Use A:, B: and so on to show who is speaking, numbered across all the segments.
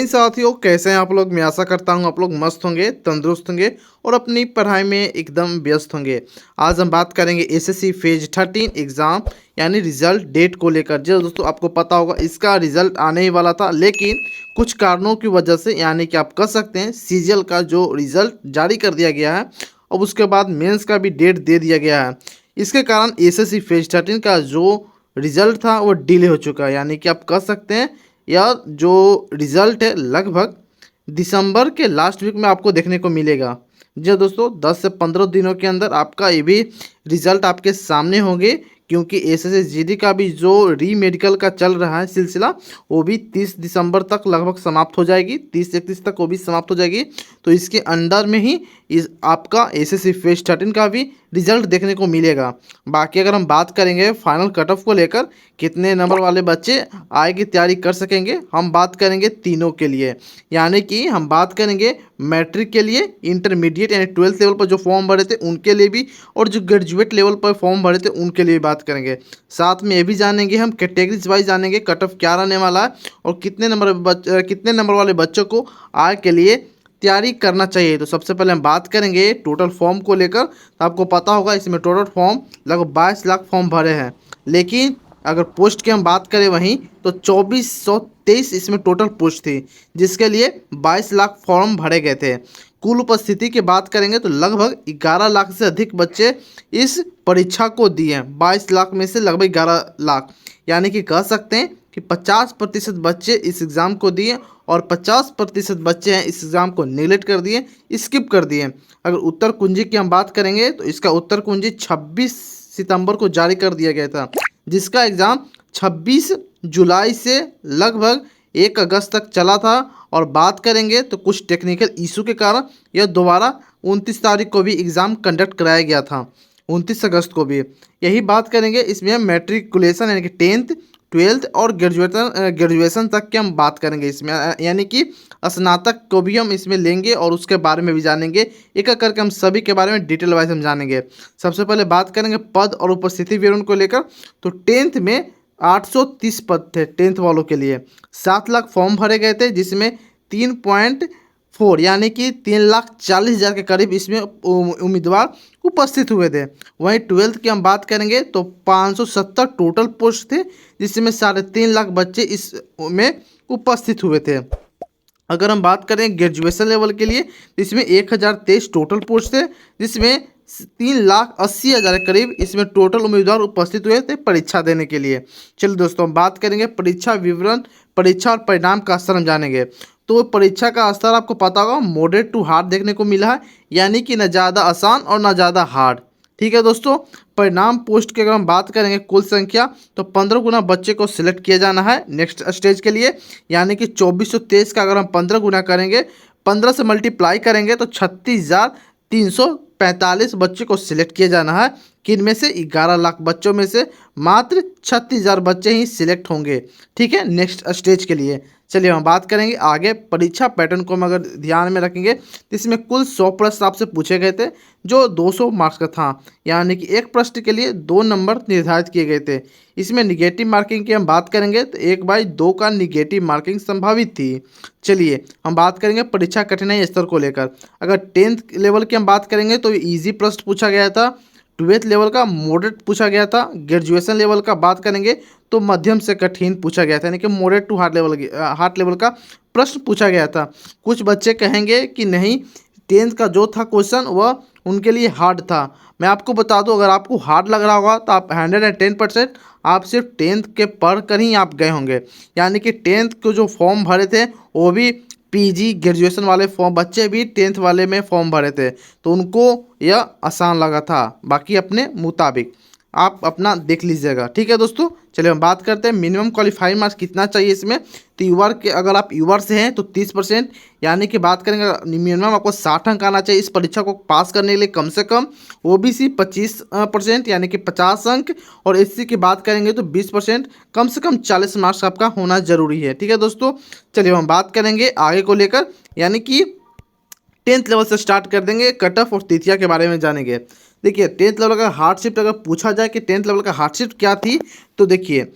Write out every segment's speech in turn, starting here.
A: इन साथियों, कैसे हैं आप लोग। मैं आशा करता हूं आप लोग मस्त होंगे, तंदुरुस्त होंगे और अपनी पढ़ाई में एकदम व्यस्त होंगे। आज हम बात करेंगे एसएससी फेज 13 एग्ज़ाम यानी रिजल्ट डेट को लेकर। जो दोस्तों आपको पता होगा इसका रिजल्ट आने ही वाला था, लेकिन कुछ कारणों की वजह से यानी कि आप कह सकते हैं सीजीएल का जो रिजल्ट जारी कर दिया गया है और उसके बाद मेंस का भी डेट दे दिया गया है। इसके कारण एसएससी फेज 13 का जो रिजल्ट था वो डिले हो चुका है। यानी कि आप कह सकते हैं यह जो रिज़ल्ट है लगभग दिसंबर के लास्ट वीक में आपको देखने को मिलेगा। जी दोस्तों, 10 से 15 दिनों के अंदर आपका ये भी रिज़ल्ट आपके सामने होंगे, क्योंकि एसएससी जीडी का भी जो री मेडिकल का चल रहा है सिलसिला वो भी 30 दिसंबर तक लगभग समाप्त हो जाएगी, 30-31 तक वो भी समाप्त हो जाएगी। तो इसके अंडर में ही इस आपका एसएससी फेज 13 का भी रिजल्ट देखने को मिलेगा। बाकी अगर हम बात करेंगे फाइनल कट ऑफ को लेकर, कितने नंबर वाले बच्चे आगे की तैयारी कर सकेंगे, हम बात करेंगे तीनों के लिए। यानी कि हम बात करेंगे मैट्रिक के लिए, इंटरमीडिएट यानी 12th लेवल पर जो फॉर्म भरे थे उनके लिए भी, और जो ग्रेजुएट लेवल पर फॉर्म भरे थे उनके लिए भी बात करेंगे। साथ में ये भी जानेंगे हम कैटेगरीज वाइज जानेंगे कट ऑफ क्या रहने वाला है और कितने नंबर वाले बच्चों को आगे के लिए तैयारी करना चाहिए। तो सबसे पहले हम बात करेंगे टोटल फॉर्म को लेकर। तो आपको पता होगा इसमें टोटल फॉर्म लगभग 22 लाख फॉर्म भरे हैं, लेकिन अगर पोस्ट की हम बात करें वहीं तो 2423 इसमें टोटल पोस्ट थी, जिसके लिए 22 लाख फॉर्म भरे गए थे। कुल उपस्थिति की बात करेंगे तो लगभग 11 लाख से अधिक बच्चे इस परीक्षा को दिए हैं। 22 लाख में से लगभग 11 लाख, यानी कि कह सकते हैं कि 50% बच्चे इस एग्ज़ाम को दिए और 50% बच्चे हैं इस एग्ज़ाम को नेगलेक्ट कर दिए, स्किप कर दिए। अगर उत्तर कुंजी की हम बात करेंगे तो इसका उत्तर कुंजी 26 सितंबर को जारी कर दिया गया था, जिसका एग्ज़ाम 26 जुलाई से लगभग 1 अगस्त तक चला था। और बात करेंगे तो कुछ टेक्निकल इशू के कारण यह दोबारा 29 तारीख को भी एग्ज़ाम कंडक्ट कराया गया था, 29 अगस्त को भी। यही बात करेंगे इसमें हम मैट्रिकुलेशन यानी कि 10th 12th और ग्रेजुएशन तक की हम बात करेंगे इसमें, यानी कि स्नातक को भी हम इसमें लेंगे और उसके बारे में भी जानेंगे। एक एक करके हम सभी के बारे में डिटेल वाइज हम जानेंगे। सबसे पहले बात करेंगे पद और उपस्थिति विवरण को लेकर। तो 10th में 830 पद थे 10th वालों के लिए। 7 लाख फॉर्म भरे गए थे, जिसमें 3.4 यानी कि 3,40,000 के करीब इसमें उम्मीदवार उपस्थित हुए थे। वहीं 12th की हम बात करेंगे तो 570 टोटल पोस्ट थे, जिसमें 3.5 लाख बच्चे इसमें उपस्थित हुए थे। अगर हम बात करें ग्रेजुएशन लेवल के लिए तो इसमें 1023 टोटल पोस्ट थे, जिसमें 3,80,000 के करीब इसमें टोटल उम्मीदवार उपस्थित हुए थे परीक्षा देने के लिए। चलिए दोस्तों, हम बात करेंगे परीक्षा विवरण, परीक्षा और परिणाम का स्तर हम जानेंगे। तो परीक्षा का स्तर आपको पता होगा मॉडरेट टू हार्ड देखने को मिला है, यानी कि न ज़्यादा आसान और न ज़्यादा हार्ड। ठीक है दोस्तों, परिणाम पोस्ट की अगर हम बात करेंगे कुल संख्या तो 15 गुना बच्चे को सिलेक्ट किया जाना है नेक्स्ट स्टेज के लिए, यानी कि 2423 का अगर हम 15 गुना करेंगे, 15 से मल्टीप्लाई करेंगे तो 36,345 बच्चे को सिलेक्ट किया जाना है। किन में से 11 लाख बच्चों में से मात्र 36,000 बच्चे ही सिलेक्ट होंगे, ठीक है, नेक्स्ट स्टेज के लिए। चलिए हम बात करेंगे आगे परीक्षा पैटर्न को हम अगर ध्यान में रखेंगे तो इसमें कुल 100 प्रश्न आपसे पूछे गए थे, जो 200 मार्क्स का था, यानी कि एक प्रश्न के लिए 2 नंबर निर्धारित किए गए थे। इसमें निगेटिव मार्किंग की हम बात करेंगे तो 1/2 का निगेटिव मार्किंग संभावित थी। चलिए हम बात करेंगे परीक्षा कठिनाई स्तर को लेकर। अगर 10th लेवल की हम बात करेंगे तो ईजी प्रश्न पूछा गया था, 12th लेवल का मॉडरेट पूछा गया था, ग्रेजुएशन लेवल का बात करेंगे तो मध्यम से कठिन पूछा गया था, यानी कि मॉडरेट टू हार्ड लेवल का प्रश्न पूछा गया था। कुछ बच्चे कहेंगे कि नहीं, 10th का जो था क्वेश्चन वह उनके लिए हार्ड था। मैं आपको बता दूं, अगर आपको हार्ड लग रहा होगा तो आप 110% आप सिर्फ 10th के पढ़ कर ही आप गए होंगे। यानी कि 10th के जो फॉर्म भरे थे वो भी पीजी ग्रेजुएशन वाले फॉर्म बच्चे भी 10th वाले में फॉर्म भरे थे, तो उनको यह आसान लगा था। बाकी अपने मुताबिक आप अपना देख लीजिएगा, ठीक है दोस्तों। चलिए हम बात करते हैं मिनिमम क्वालिफाइंग मार्क्स कितना चाहिए इसमें। तो यूआर के अगर आप यूआर से हैं तो 30%, यानी कि बात करेंगे मिनिमम आपको 60 अंक आना चाहिए इस परीक्षा को पास करने के लिए कम से कम। ओबीसी 25% यानी कि 50 अंक, और एससी की बात करेंगे तो 20%, कम से कम 40 मार्क्स आपका होना जरूरी है, ठीक है दोस्तों। चलिए हम बात करेंगे आगे को लेकर, यानी कि 10th लेवल से स्टार्ट कर देंगे, कट ऑफ और तिथियां के बारे में जानेंगे। देखिए 10th लेवल का हार्डशिप अगर पूछा जाए कि 10th लेवल का हार्डशिप क्या थी, तो देखिए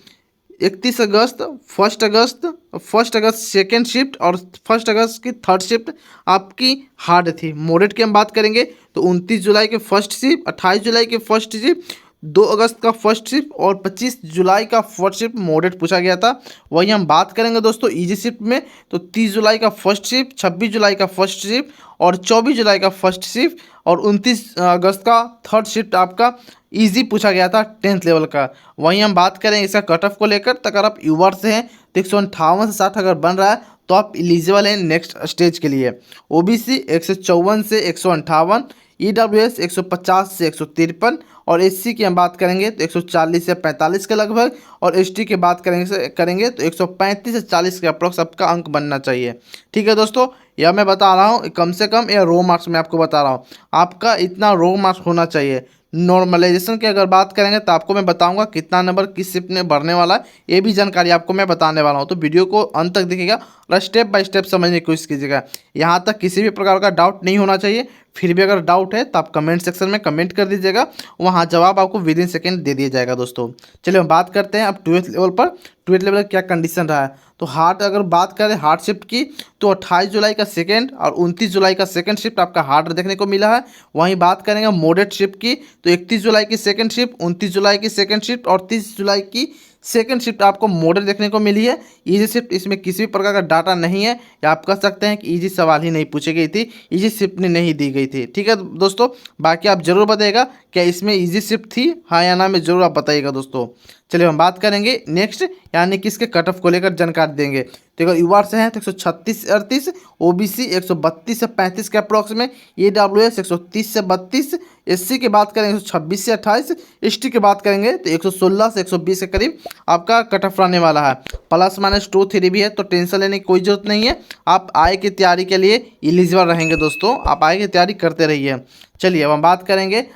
A: 31 अगस्त, 1 अगस्त, 1 अगस्त सेकेंड शिफ्ट और 1 अगस्त की थर्ड शिफ्ट आपकी हार्ड थी। मॉडरेट की हम बात करेंगे तो 29 जुलाई के फर्स्ट शिफ्ट, 28 जुलाई के फर्स्ट शिफ्ट, 2 अगस्त का फर्स्ट शिफ्ट और 25 जुलाई का फर्स्ट शिफ्ट मॉडरेट पूछा गया था। वही हम बात करेंगे दोस्तों इजी शिफ्ट में तो 30 जुलाई का फर्स्ट शिफ्ट, 26 जुलाई का फर्स्ट शिफ्ट और 24 जुलाई का फर्स्ट शिफ्ट और 29 अगस्त का थर्ड शिफ्ट आपका इजी पूछा गया था 10th लेवल का। वहीं हम बात करें इसका कट ऑफ को लेकर तो अगर आप यूआर से हैं तो 158 से 60 अगर बन रहा है तो आप एलिजिबल हैं नेक्स्ट स्टेज के लिए। ओबीसी 154 से 158, ईडब्ल्यूएस 150 से 153 और एससी की हम बात करेंगे तो 140 से 45 के लगभग और एसटी की बात करेंगे तो 135 से 40 के अप्रोक्स आपका अंक बनना चाहिए। ठीक है दोस्तों, यह मैं बता रहा हूँ कम से कम, या रो मार्क्स में आपको बता रहा हूँ आपका इतना रो मार्क्स होना चाहिए। नॉर्मलाइजेशन की अगर बात करेंगे तो आपको मैं बताऊंगा कितना नंबर किस शिफ्ट में भरने वाला है, ये भी जानकारी आपको मैं बताने वाला हूं। तो वीडियो को अंत तक देखिएगा और स्टेप बाय स्टेप समझने की कोशिश कीजिएगा। यहाँ तक किसी भी प्रकार का डाउट नहीं होना चाहिए। फिर भी अगर डाउट है तो आप कमेंट सेक्शन में कमेंट कर दीजिएगा, वहाँ जवाब आपको विद इन सेकेंड दे दिया जाएगा। दोस्तों चलिए हम बात करते हैं अब 12th लेवल पर। 12th लेवल क्या कंडीशन रहा है तो हार्ड, अगर बात करें हार्ड शिफ्ट की तो 28 जुलाई का सेकेंड और 29 जुलाई का सेकेंड शिफ्ट आपका हार्ड देखने को मिला है। वहीं बात करेंगे मॉडरेट शिफ्ट की तो 31 जुलाई की सेकेंड शिफ्ट, 29 जुलाई की सेकेंड शिफ्ट और 30 जुलाई की सेकेंड शिफ्ट आपको मॉडरेट देखने को मिली है। इजी शिफ्ट इसमें किसी भी प्रकार का डाटा नहीं है, या आप कह सकते हैं कि इजी सवाल ही नहीं पूछी गई थी, इजी शिफ्ट नहीं दी गई थी। ठीक है दोस्तों, बाकी आप जरूर बताइएगा क्या इसमें इजी शिफ्ट थी, हाँ या ना में जरूर आप बताइएगा। दोस्तों चलिए हम बात करेंगे नेक्स्ट, यानी कि इसके कट ऑफ को लेकर जानकारी देंगे। तो अगर यूआर से हैं तो 136 से 38, ओबीसी 132 से 35 के अप्रॉक्स में, ईडब्ल्यूएस 130 से 32, एससी की बात करेंगे 126 से 28, एसटी की बात करेंगे तो 116 से 120 के करीब आपका कट ऑफ रहने वाला है। प्लस माइनस 2-3 भी है तो टेंशन लेने की कोई जरूरत नहीं है। आप आय की तैयारी के लिए एलिजिबल रहेंगे दोस्तों, आप आय की तैयारी करते रहिए। चलिए अब हम बात करेंगे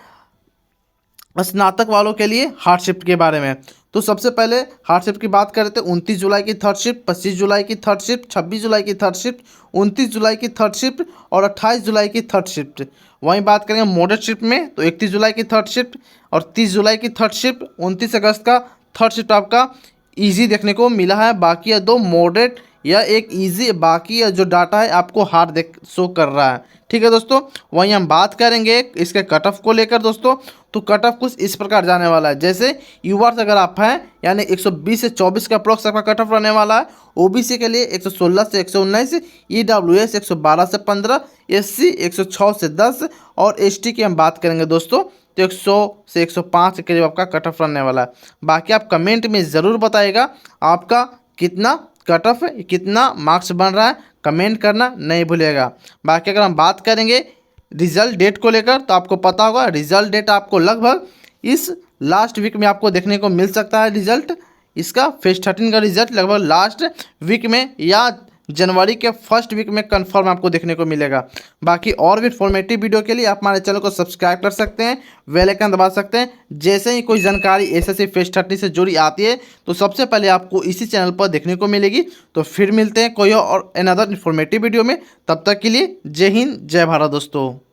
A: स्नातक वालों के लिए हार्ड शिफ्ट के बारे में। तो सबसे पहले हार्ड शिफ्ट की बात करें तो 29 जुलाई की थर्ड शिफ्ट, 25 जुलाई की थर्ड शिफ्ट, 26 जुलाई की थर्ड शिफ्ट, 29 जुलाई की थर्ड शिफ्ट और 28 जुलाई की थर्ड शिफ्ट। वहीं बात करेंगे मॉडरेट शिफ्ट में तो 31 जुलाई की थर्ड शिफ्ट और 30 जुलाई की थर्ड शिफ्ट, 29 अगस्त का थर्ड शिफ्ट आपका ईजी देखने को मिला है। बाकी ये दो मॉडरेट या एक ईजी, बाकी जो डाटा है आपको हार्ड देख शो कर रहा है। ठीक है दोस्तों, वहीं हम बात करेंगे इसके कट ऑफ को लेकर। दोस्तों तो कट ऑफ कुछ इस प्रकार जाने वाला है, जैसे यूआर अगर आप हैं यानी 120 से 24 का अप्रोक्स आपका कट ऑफ रहने वाला है। ओबीसी के लिए 116 से 119, ईडब्ल्यूएस 112 से 15, एससी 106 से 10 और एसटी की हम बात करेंगे दोस्तों तो 100 से 105 के करीब आपका कट ऑफ रहने वाला है। बाकी आप कमेंट में ज़रूर बताइएगा आपका कितना कट ऑफ है, कितना मार्क्स बन रहा है, कमेंट करना नहीं भूलिएगा। बाकी अगर हम बात करेंगे रिजल्ट डेट को लेकर तो आपको पता होगा रिजल्ट डेट आपको लगभग इस लास्ट वीक में आपको देखने को मिल सकता है। रिजल्ट इसका फेज 13 का रिजल्ट लगभग लास्ट वीक में या जनवरी के फर्स्ट वीक में कंफर्म आपको देखने को मिलेगा। बाकी और भी इन्फॉर्मेटिव वीडियो के लिए आप हमारे चैनल को सब्सक्राइब कर सकते हैं, बेल आइकन दबा सकते हैं। जैसे ही कोई जानकारी एसएससी फेज 13 से जुड़ी आती है तो सबसे पहले आपको इसी चैनल पर देखने को मिलेगी। तो फिर मिलते हैं कोई और अनदर इन्फॉर्मेटिव वीडियो में, तब तक के लिए जय हिंद जय भारत दोस्तों।